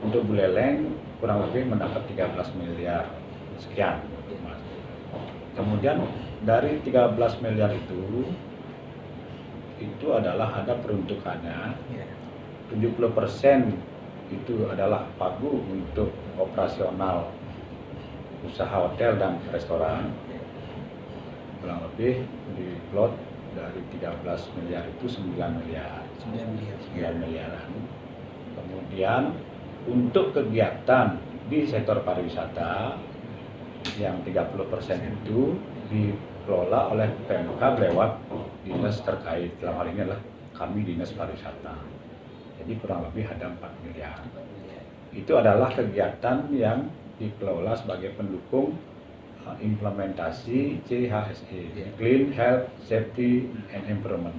untuk Buleleng kurang lebih mendapat 13 miliar sekian. Kemudian dari 13 miliar itu adalah ada peruntukannya 70% itu adalah pagu untuk operasional usaha hotel dan restoran. Kurang lebih di plot dari 13 miliar itu 9 miliar. 9 miliaran. Kemudian untuk kegiatan di sektor pariwisata yang 30% itu dikelola oleh Pemkab lewat dinas terkait. Dalam hal ini adalah kami dinas pariwisata. Jadi kurang lebih ada 4 miliar. Itu adalah kegiatan yang dikelola sebagai pendukung implementasi CHSE, Clean Health, Safety, and Environment.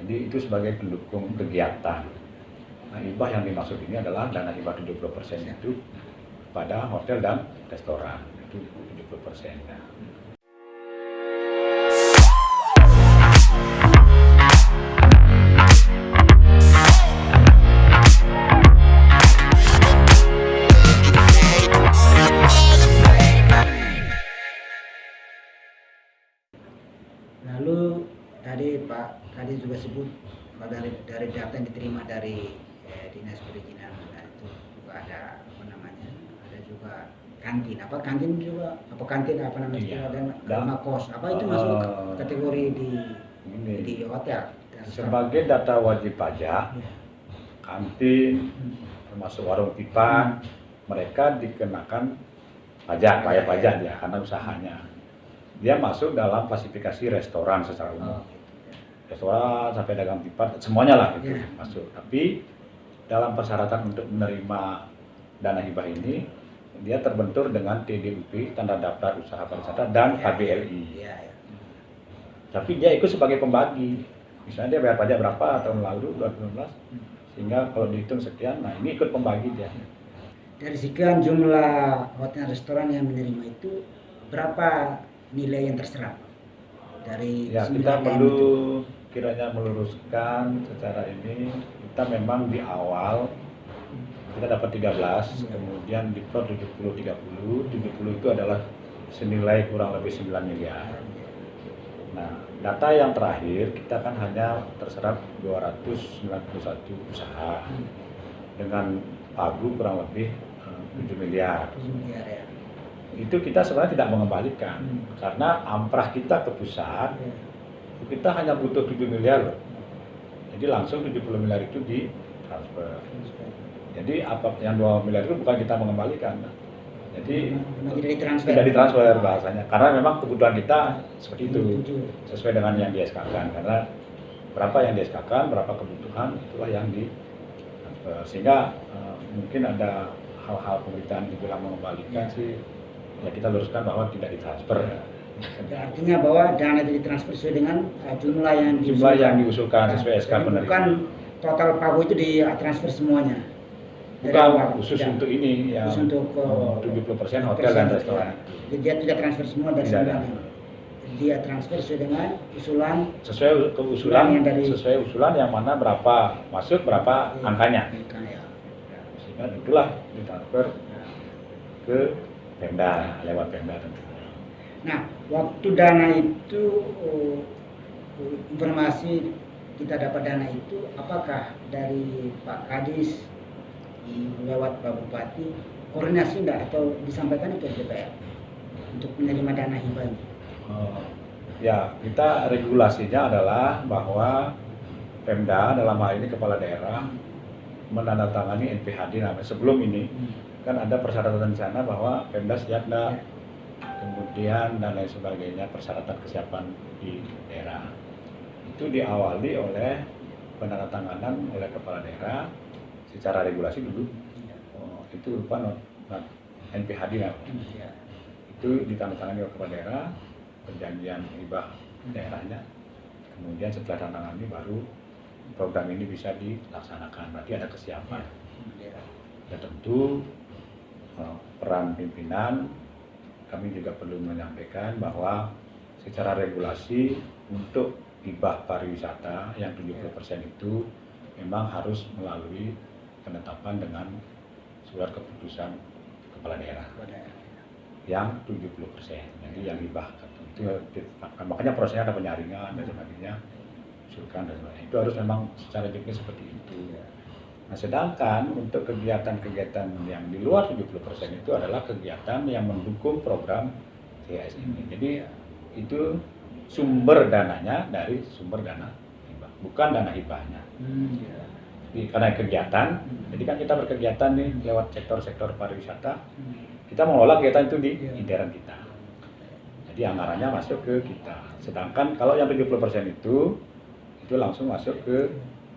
Jadi itu sebagai pendukung kegiatan. Nah, hibah yang dimaksud ini adalah dana hibah 70% itu pada hotel dan restoran. Itu 70%. Lalu tadi Pak tadi juga sebut dari data yang diterima dari dinas perizinan itu juga ada ada juga kantin apa namanya Iya. dan rumah kos itu masuk kategori di hotel sebagai data wajib pajak. Kantin termasuk warung tipan mereka dikenakan bayar pajak dia karena usahanya. Dia masuk dalam klasifikasi restoran secara umum. Restoran sampai dagang tipan semuanya lah gitu masuk. Tapi dalam persyaratan untuk menerima dana hibah ini dia terbentur dengan TDUP, tanda daftar usaha pariwisata, dan KBLI. Tapi dia ikut sebagai pembagi. Misalnya dia bayar pajak berapa tahun lalu 2019, sehingga kalau dihitung sekian, nah ini ikut pembagi dia. Dari sekian jumlah hotel restoran yang menerima itu berapa nilai yang terserap dari kita perlu kiranya meluruskan secara ini. Kita memang di awal kita dapat 13, kemudian di plot 70 itu adalah senilai kurang lebih 9 miliar. Nah, data yang terakhir kita kan hanya terserap 291 usaha dengan pagu kurang lebih 7 miliar. Itu kita sebenarnya tidak mengembalikan karena amprah kita ke pusat kita hanya butuh 7 miliar loh. Jadi langsung 70 miliar itu ditransfer. Jadi apa yang 2 miliar itu bukan kita mengembalikan. Jadi tidak ditransfer bahasanya karena memang kebutuhan kita seperti itu sesuai dengan yang di SK-kan, karena berapa yang di SK-kan, berapa kebutuhan itulah yang ditransfer. Sehingga mungkin ada hal-hal pemberitaan dibilang mengembalikan sih. Ya kita luruskan bahwa tidak ditransfer. Artinya bahwa dana itu ditransfer sesuai dengan jumlah yang diusulkan sesuai SK penerima. Bukan total pagu itu ditransfer semuanya. Bukan khusus untuk ini ya. Khusus untuk 70% hotel dan restoran. Jadi dia tidak transfer semua dari sana. Dia transfer sesuai dengan sesuai usulan yang mana berapa masuk berapa angkanya. Sehingga itulah ditransfer ke Pemda lewat Pemda tentunya. Nah, waktu dana itu informasi kita dapat dana itu apakah dari Pak Kadis lewat Pak Bupati koordinasi enggak atau disampaikan ke DPR untuk menerima dana hibah ini? Ya, kita regulasinya adalah bahwa Pemda dalam hal ini kepala daerah menandatangani NPHD namanya. Sebelum ini kan ada persyaratan di sana bahwa Pemda siap enggak, kemudian dan lain sebagainya, persyaratan kesiapan di daerah. Itu diawali oleh penandatanganan oleh kepala daerah secara regulasi dulu. Itu lupa NPHD namanya. Itu ditandatangani oleh kepala daerah, perjanjian hibah daerahnya. Kemudian setelah tantangan ini baru program ini bisa dilaksanakan. Berarti ada kesiapan. Ya tentu peran pimpinan kami juga perlu menyampaikan bahwa secara regulasi untuk hibah pariwisata yang 70% itu memang harus melalui penetapan dengan surat keputusan kepala daerah Pada yang 70%. Jadi yang hibah itu makanya prosesnya ada penyaringan dan sebagainya, usulkan dan sebagainya. Itu harus memang secara juknis seperti itu. Nah, sedangkan untuk kegiatan-kegiatan yang di luar 70% itu adalah kegiatan yang mendukung program CIS ini. Jadi itu sumber dananya dari sumber dana hibah, bukan dana hibahnya. Jadi, karena kegiatan, jadi kan kita berkegiatan nih lewat sektor-sektor pariwisata, kita mengelola kegiatan itu di intern kita. Jadi anggarannya masuk ke kita. Sedangkan kalau yang 70% itu langsung masuk ke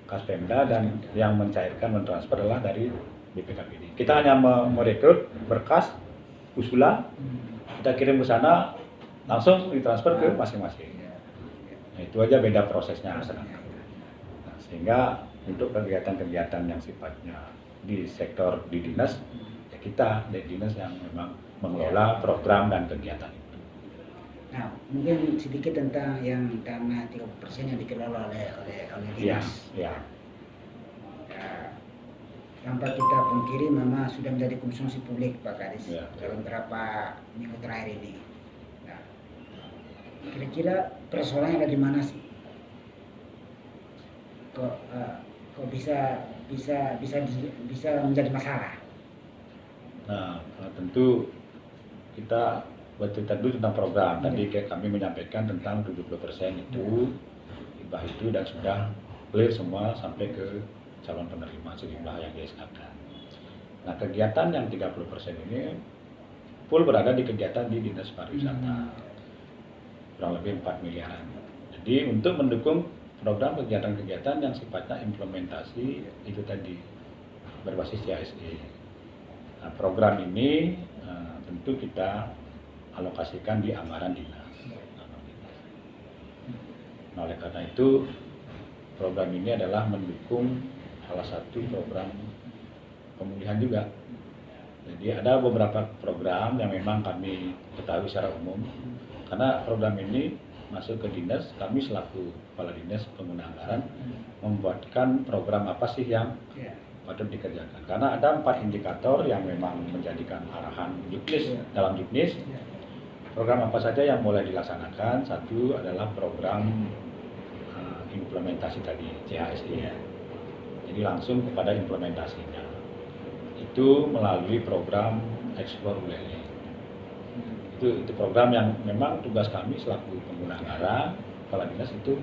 kas Pemda dan yang mencairkan mentransfer adalah dari BPKPD. Kita hanya merekrut berkas usulan, kita kirim ke sana, langsung ditransfer ke masing-masing. Nah, itu aja beda prosesnya sedangkan. Nah, sehingga untuk kegiatan-kegiatan yang sifatnya di sektor di dinas, ya kita di dinas yang memang mengelola program dan kegiatan itu. Nah, mungkin sedikit tentang yang dana 30% yang dikelola oleh dinas. Ya. Tanpa kita pungkiri memang sudah menjadi konsumsi publik Pak Kadis dalam beberapa minggu terakhir ini. Nah, kira-kira persoalannya ada di mana sih? Kok bisa menjadi masalah? Nah, tentu kita bercerita dulu tentang program. Tadi kami menyampaikan tentang 70% itu hibah itu dan sudah clear semua sampai ke calon penerima sejumlah yang di-SK-kan. Nah, kegiatan yang 30% ini full berada di kegiatan di Dinas Pariwisata. Kurang lebih 4 miliaran. Jadi untuk mendukung program kegiatan-kegiatan yang sifatnya implementasi itu tadi berbasis CISE. Nah, program ini tentu kita alokasikan di anggaran dinas. Nah, oleh karena itu program ini adalah mendukung salah satu program pemulihan juga. Jadi ada beberapa program yang memang kami ketahui secara umum, karena program ini masuk ke dinas, kami selaku kepala dinas pengguna anggaran membuatkan program apa sih yang patut dikerjakan. Karena ada 4 indikator yang memang menjadikan arahan juknis dalam juknis. Program apa saja yang boleh dilaksanakan? Satu adalah program implementasi tadi CHSE. Jadi langsung kepada implementasinya. Itu melalui program Explore Ulele. Itu program yang memang tugas kami selaku pengguna anggaran, kepala dinas itu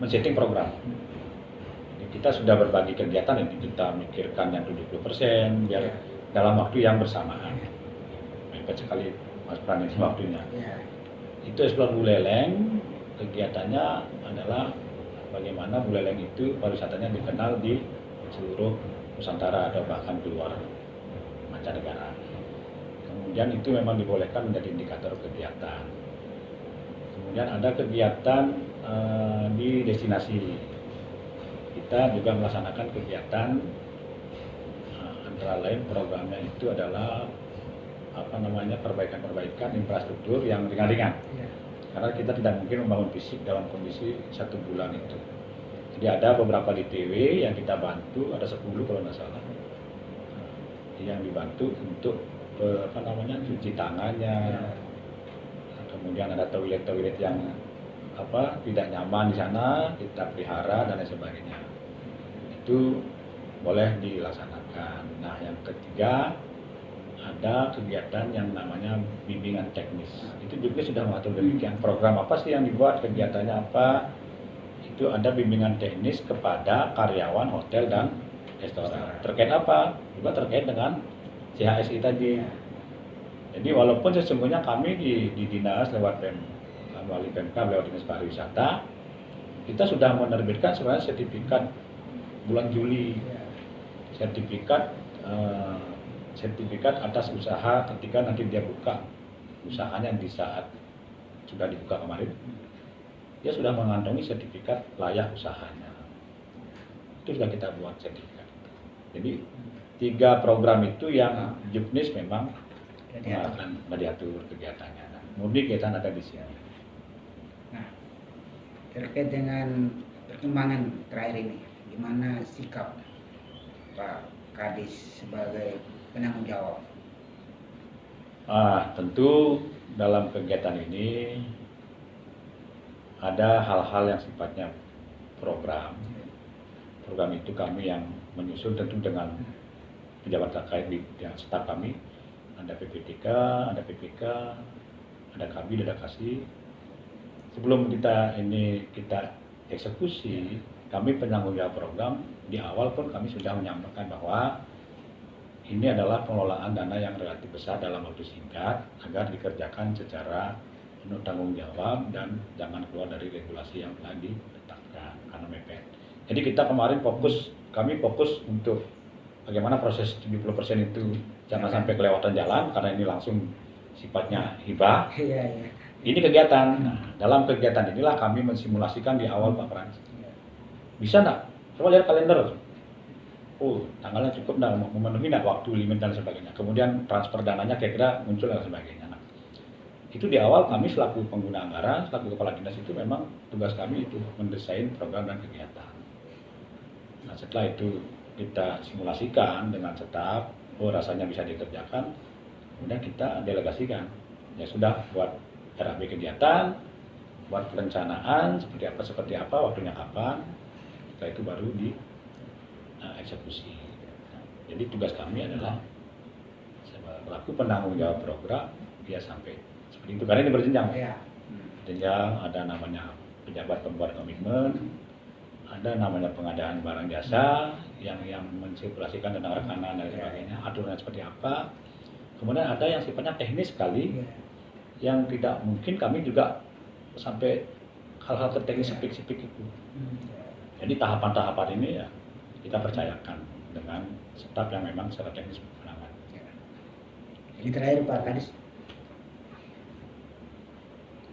men-setting program. Jadi kita sudah berbagi kegiatan, ini kita mikirkan yang 70% biar dalam waktu yang bersamaan. Mepet sekali Mas Pran ini waktunya. Itu Explore Buleleng, kegiatannya adalah bagaimana Buleleng itu pariwisatanya dikenal di seluruh Nusantara atau bahkan keluar mancanegara. Kemudian itu memang dibolehkan menjadi indikator kegiatan. Kemudian ada kegiatan di destinasi. Kita juga melaksanakan kegiatan antara lain programnya itu adalah perbaikan infrastruktur yang ringan-ringan. Karena kita tidak mungkin membangun fisik dalam kondisi 1 bulan itu. Jadi ada beberapa DTW yang kita bantu, ada 10 kalau nggak salah, yang dibantu untuk cuci tangannya. Kemudian ada toilet-toilet yang tidak nyaman di sana, kita pelihara dan lain sebagainya. Itu boleh dilaksanakan. Nah, yang ketiga ada kegiatan yang namanya bimbingan teknis. Itu juga sudah mengatur demikian. Program apa sih yang dibuat, kegiatannya apa? Itu ada bimbingan teknis kepada karyawan hotel dan restoran. Terkait apa? Juga terkait dengan CHSI tadi. Jadi walaupun sesungguhnya kami di dinas melalui PMK, lewat Dinas Pariwisata, kita sudah menerbitkan sebenarnya sertifikat bulan Juli. Sertifikat atas usaha ketika nanti dia buka usahanya di saat sudah dibuka kemarin, dia sudah mengantongi sertifikat layak usahanya. Itu sudah kita buat sertifikat. Jadi 3 program itu yang juknis memang akan diatur kegiatannya. Murni kegiatan ada di sini. Nah, terkait dengan perkembangan terakhir ini, gimana sikap Pak Kadis sebagai penanggung jawab? Tentu dalam kegiatan ini ada hal-hal yang sifatnya program. Program itu kami yang menyusun tentu dengan pejabat terkait di staf kami. Ada PPTK, ada PPK, ada Kabid, ada Kasih. Sebelum kita eksekusi, kami penanggung jawab program di awal pun kami sudah menyampaikan bahwa ini adalah pengelolaan dana yang relatif besar dalam waktu singkat agar dikerjakan secara penuh tanggung jawab dan jangan keluar dari regulasi yang telah ditetapkan karena mepet. Jadi kita kemarin kami fokus untuk bagaimana proses 70% itu jangan sampai kelewatan jalan karena ini langsung sifatnya hibah. Ini kegiatan. Nah, dalam kegiatan inilah kami mensimulasikan di awal Pak Frans. Bisa nggak? Coba lihat kalender. Tanggalnya cukup nggak, memenuhi nggak waktu limit dan sebagainya. Kemudian transfer dananya kira-kira muncul dan sebagainya. Nah, itu di awal kami selaku pengguna anggaran, selaku kepala dinas itu memang tugas kami itu mendesain program dan kegiatan. Nah, setelah itu kita simulasikan dengan staf, rasanya bisa dikerjakan, kemudian kita delegasikan. Ya sudah, buat RAB kegiatan, buat perencanaan seperti apa, waktunya kapan, setelah itu baru di eksekusi. Jadi tugas kami adalah selaku penanggung jawab program dia sampai seperti itu karena ini berjenjang. Jenjang ada namanya pejabat pembuat komitmen, ada namanya pengadaan barang jasa yang mensirkulasikan tentang rekanan dan sebagainya, aturan seperti apa. Kemudian ada yang sifatnya teknis sekali, yang tidak mungkin kami juga sampai hal-hal teknis spesifik itu. Jadi tahapan-tahapan ini ya kita percayakan dengan staf yang memang secara teknis menangani. Ini terakhir Pak Kadis,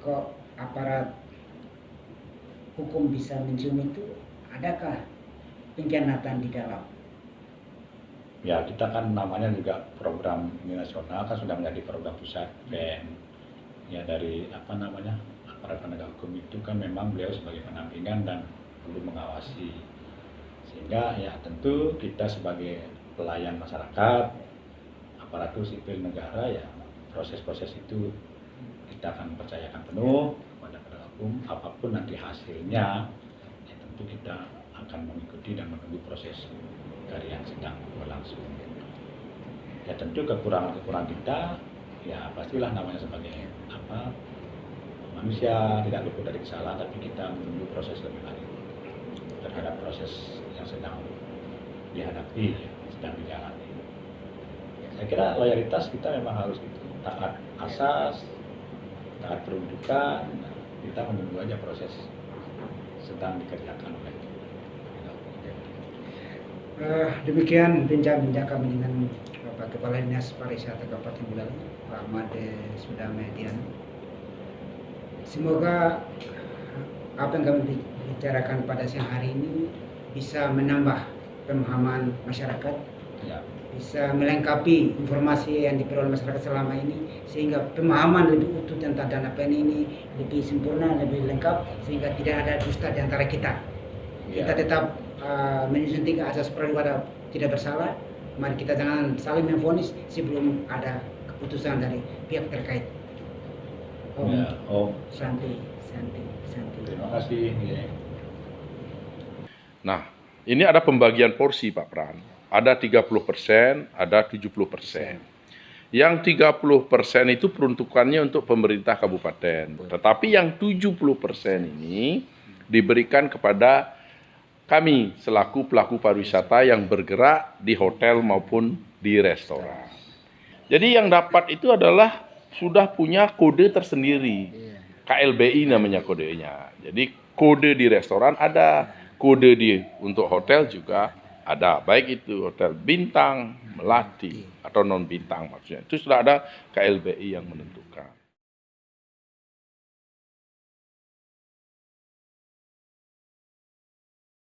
kok aparat hukum bisa mencium itu, adakah pengkhianatan di dalam? Ya, kita kan namanya juga program ini nasional, kan sudah menjadi program pusat PN. Ya, dari aparat penegak hukum itu kan memang beliau sebagai pendampingan dan perlu mengawasi. Sehingga ya tentu kita sebagai pelayan masyarakat, aparatur sipil negara, ya proses-proses itu kita akan percayakan penuh kepada penegak hukum. Apapun nanti hasilnya, ya tentu kita akan mengikuti dan menunggu proses dari yang sedang berlangsung. Ya tentu kekurangan kita, ya pastilah namanya sebagai manusia tidak luput dari kesalahan, tapi kita menunggu proses lebih lanjut terhadap proses yang sedang dihadapi, sedang dijalani. Saya kira loyalitas kita memang harus gitu, taat asas, taat peruntukan, kita menunggu aja proses sedang dikerjakan oleh demikian bincang-bincang kami dengan Bapak Kepala Dinas Pariwisata Kabupaten Buleleng, Pak Made Sudamedian. Semoga apa yang kami bicarakan pada siang hari ini bisa menambah pemahaman masyarakat, bisa melengkapi informasi yang diperoleh masyarakat selama ini, sehingga pemahaman lebih utuh tentang dana PN ini lebih sempurna, lebih lengkap, sehingga tidak ada dusta di antara kita. Kita tetap menyusun 3 asas praduga tidak bersalah. Mari kita jangan saling memvonis sebelum ada keputusan dari pihak terkait. Santai. Terima kasih. Nah, ini ada pembagian porsi Pak Pran. Ada 30%, ada 70%. Yang 30% itu peruntukannya untuk pemerintah kabupaten. Tetapi yang 70% ini diberikan kepada kami selaku pelaku pariwisata yang bergerak di hotel maupun di restoran. Jadi yang dapat itu adalah sudah punya kode tersendiri. KLBI namanya kodenya. Jadi kode di restoran ada, kode untuk hotel juga ada. Baik itu hotel bintang, melati, atau non bintang maksudnya. Itu sudah ada KLBI yang menentukan.